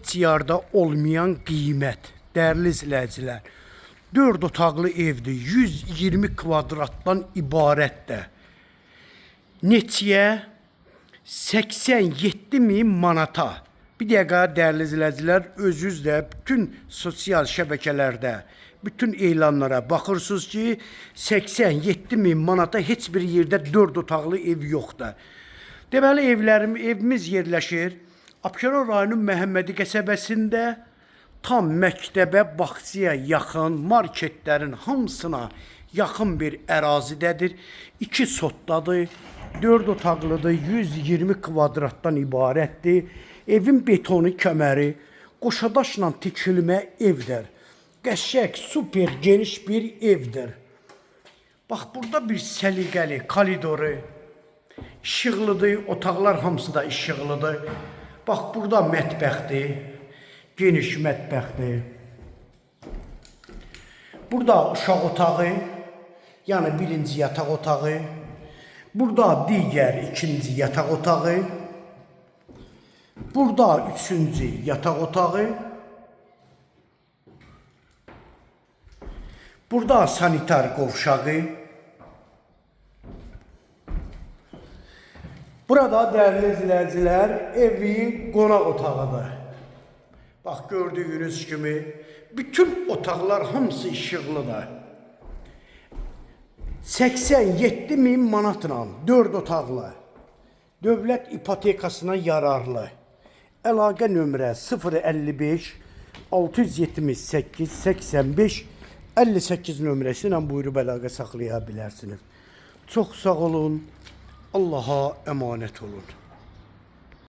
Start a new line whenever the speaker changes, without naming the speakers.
heç yerdə olmayan qiymət. Dəyərli izləyicilər, 4 otaqlı evdir, 120 kvadratdan ibarətdir. Neçəyə? 87.000 manata. Bir dəqiqə dəyərli izləyicilər, özünüz də bütün sosial şəbəkələrdə, bütün elanlara baxırsınız ki, 87.000 manata heç bir yerdə 4 otaqlı ev yoxdur. Deməli, evimiz yerləşir Abşeron rayonunun Məhəmmədi qəsəbəsində, tam məktəbə, bağçaya yaxın, marketlərin hamısına yaxın bir ərazidədir. 2 sotdadır, 4 otaqlıdır, 120 kvadratdan ibarətdir. Evin betonu kəməri qoşadaşla tikilmə evdir. Qəşəng, super geniş bir evdir. Bax, burada bir səliqəli koridoru, işıqlıdır, otaqlar hamısı da işıqlıdır. Bax, burada mətbəxdir, geniş mətbəxdir. Burada uşaq otağı, yəni birinci yataq otağı. Burada digər ikinci yataq otağı. Burada üçüncü yataq otağı. Burada sanitar qovşağı. Burada dəyərli izləyicilər, evin qonaq otağıdır. Bax, gördüyünüz kimi, bütün otaqlar hamısı işıqlıdır. 87.000 manatla 4 otaqlı, dövlət ipotekasına yararlı. Əlaqə nömrə 055 678 85 58 nömrəsi ilə buyurub əlaqə saxlaya bilərsiniz. Çox sağ olun, Allaha əmanət olun.